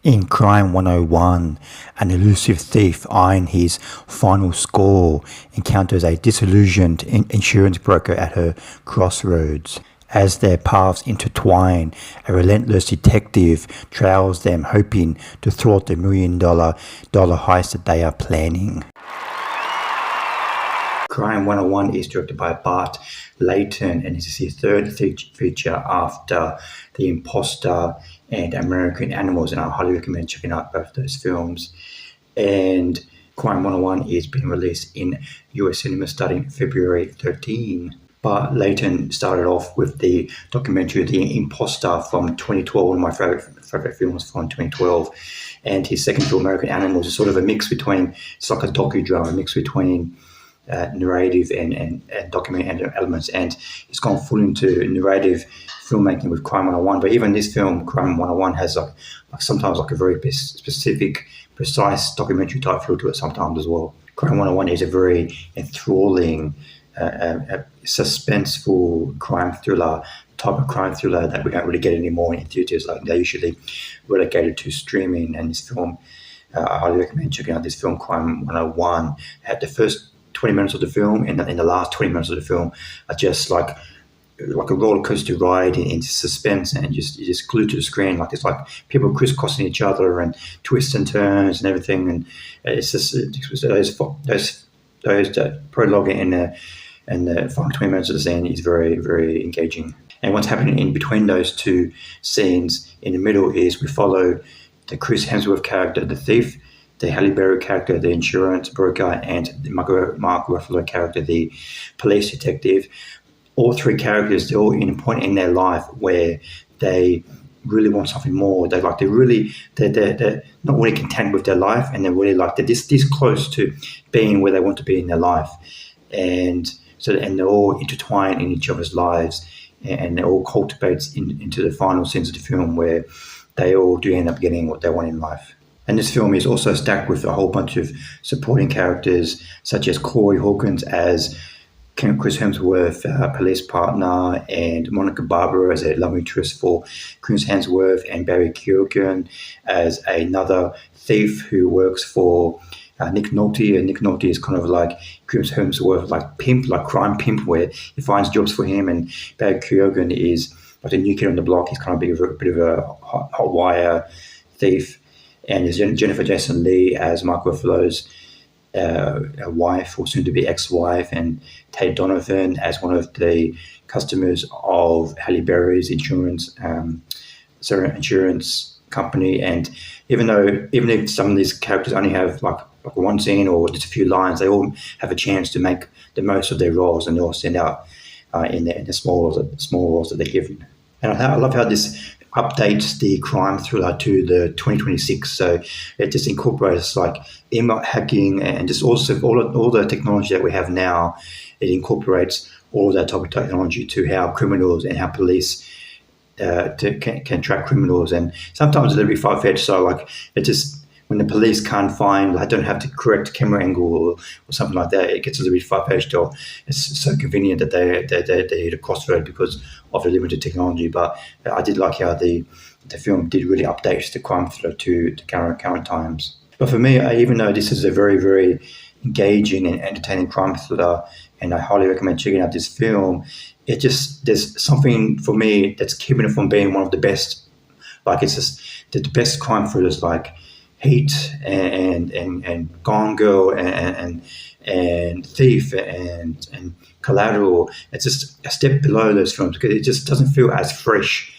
In Crime 101, an elusive thief eyeing his final score encounters a disillusioned insurance broker at her crossroads. As their paths intertwine, a relentless detective trails them, hoping to thwart the $1 million heist that they are planning. Crime 101 is directed by Bart Layton, and this is his third feature after The Imposter and American Animals, and I highly recommend checking out both those films. And Crime 101 is being released in US cinemas starting February 13. Bart Layton started off with the documentary The Imposter from 2012, one of my favorite films from 2012. And his second film, American Animals, is sort of a mix between, it's like a docudrama, a mix between narrative and documentary elements, and he's gone full into narrative filmmaking with Crime 101. But even this film, Crime 101, has like sometimes like a very specific, precise documentary type feel to it sometimes as well. Crime 101 is a very enthralling, suspenseful crime thriller, type of crime thriller that we don't really get anymore in theaters. Like they're usually relegated to streaming. And this film, I highly recommend checking out this film, Crime 101. At the first 20 minutes of the film and in the last 20 minutes of the film are just like a roller coaster ride in suspense, and you're just glued to the screen. Like it's like people crisscrossing each other and twists and turns and everything, and it's just those prologue and the final 20 minutes of the scene is very, very engaging. And what's happening in between those two scenes in the middle is we follow the Chris Hemsworth character, the thief, the Halle Berry character, the insurance broker, and the Mark Ruffalo character, the police detective. All three characters, they're all in a point in their life where they really want something more. They're not really content with their life, and they're this close to being where they want to be in their life. And they're all intertwined in each other's lives, and it all cultivates into the final scenes of the film where they all do end up getting what they want in life. And this film is also stacked with a whole bunch of supporting characters, such as Corey Hawkins as Chris Hemsworth, police partner, and Monica Barbaro as a love interest for Chris Hemsworth, and Barry Keoghan as another thief who works for Nick Nolte. And Nick Nolte is kind of like Chris Hemsworth, like pimp, like crime pimp, where he finds jobs for him. And Barry Keoghan is like a new kid on the block. He's kind of a bit of a hot wire thief. And there's Jennifer Jason Leigh as Mark Ruffalo's wife, or soon-to-be ex-wife, and Tate Donovan as one of the customers of Halle Berry's insurance company. And even if some of these characters only have like one scene or just a few lines, they all have a chance to make the most of their roles, and they all stand out in the small roles that they're given. And I love how this updates the crime thriller to the 2026, so it just incorporates like email hacking and just also all the technology that we have now. It incorporates all of that type of technology to how criminals and how police can track criminals. And sometimes it's a little bit far-fetched, so like it just, when the police can't find, like don't have the correct camera angle or something like that, it gets a little bit far-fetched, or it's so convenient that they hit a crossroad because of the limited technology. But I did like how the film did really update the crime thriller to current times. But for me, even though this is a very, very engaging and entertaining crime thriller, and I highly recommend checking out this film, there's something for me that's keeping it from being one of the best. Like it's just the best crime thrillers like Heat and Gone Girl and Thief and Collateral. It's just a step below those films because it just doesn't feel as fresh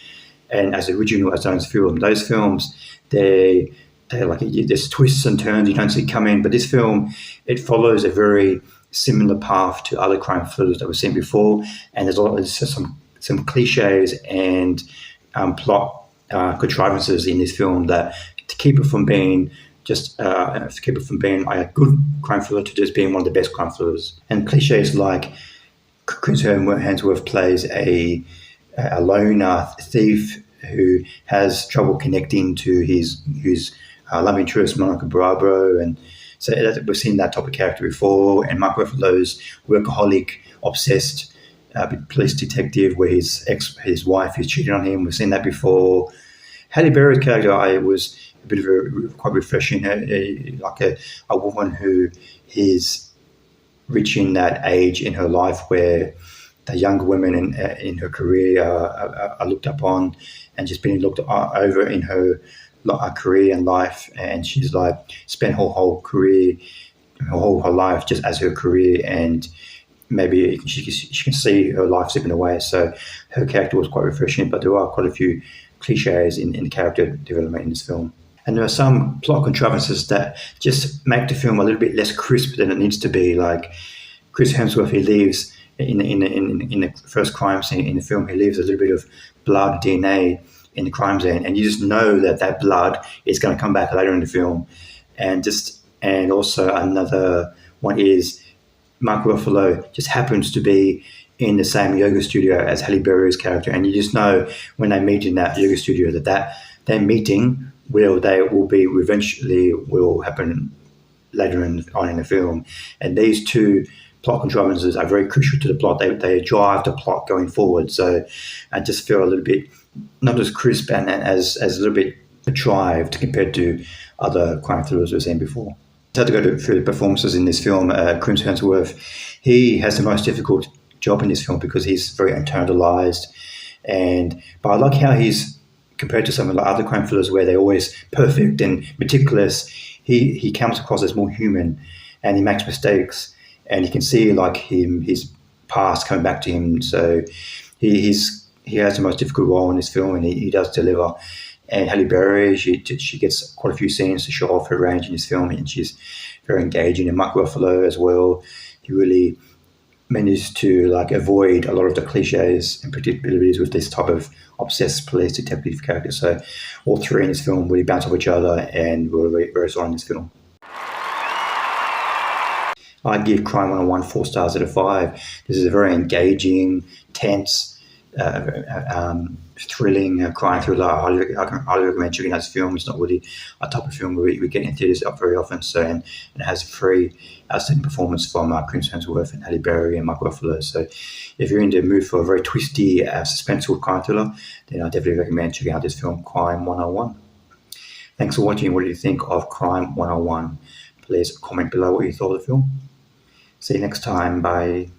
and as original as those films. Those films, they're like, there's twists and turns you don't see coming. But this film, it follows a very similar path to other crime thrillers that we've seen before, and there's some cliches and plot contrivances in this film that to keep it from being a good crime thriller to just being one of the best crime thrillers. And cliches like Chris Hemsworth plays a loner thief who has trouble connecting to his love interest, Monica Barbaro, and so we've seen that type of character before. And Mark Ruffalo's workaholic, obsessed police detective, where his wife is cheating on him. We've seen that before. Halle Berry's character, I was a bit of a quite refreshing, like a woman who is reaching that age in her life where the younger women in her career are looked upon, and just being looked over in her career and life, and she's like spent her whole career, her life just as her career, and maybe she can see her life slipping away. So her character was quite refreshing, but there are quite a few cliches in character development in this film. And there are some plot contrivances that just make the film a little bit less crisp than it needs to be. Like Chris Hemsworth, he leaves in the first crime scene in the film, he leaves a little bit of blood DNA in the crime scene, and you just know that blood is going to come back later in the film. And also another one is Mark Ruffalo just happens to be in the same yoga studio as Halle Berry's character, and you just know when they meet in that yoga studio that their meeting will eventually happen later on in the film. And these two plot contrivances are very crucial to the plot. They drive the plot going forward. So I just feel a little bit not as crisp and as a little bit contrived compared to other crime thrillers we've seen before. I had to go through the performances in this film. Chris Hemsworth, he has the most difficult job in this film because he's very internalized, but I like how he's compared to some of the other crime thrillers where they're always perfect and meticulous. He comes across as more human, and he makes mistakes, and you can see like his past coming back to him. So he has the most difficult role in this film, and he does deliver. And Halle Berry, she gets quite a few scenes to show off her range in this film, and she's very engaging. And Mark Ruffalo as well, he really manages to like avoid a lot of the cliches and predictabilities with this type of obsessed police detective character. So all three in this film really bounce off each other and were very strong in this film. I give Crime 101 4 stars out of 5. This is a very engaging, tense, thrilling crime thriller. I can highly recommend checking out this film. It's not really a type of film we get in theatres very often. So and it has a very outstanding performance from Chris Hemsworth and Halle Berry and Mark Ruffalo. So if you're in the mood for a very twisty, suspenseful crime thriller, then I definitely recommend checking out this film, Crime 101. Thanks for watching. What do you think of Crime 101? Please comment below what you thought of the film. See you next time. Bye.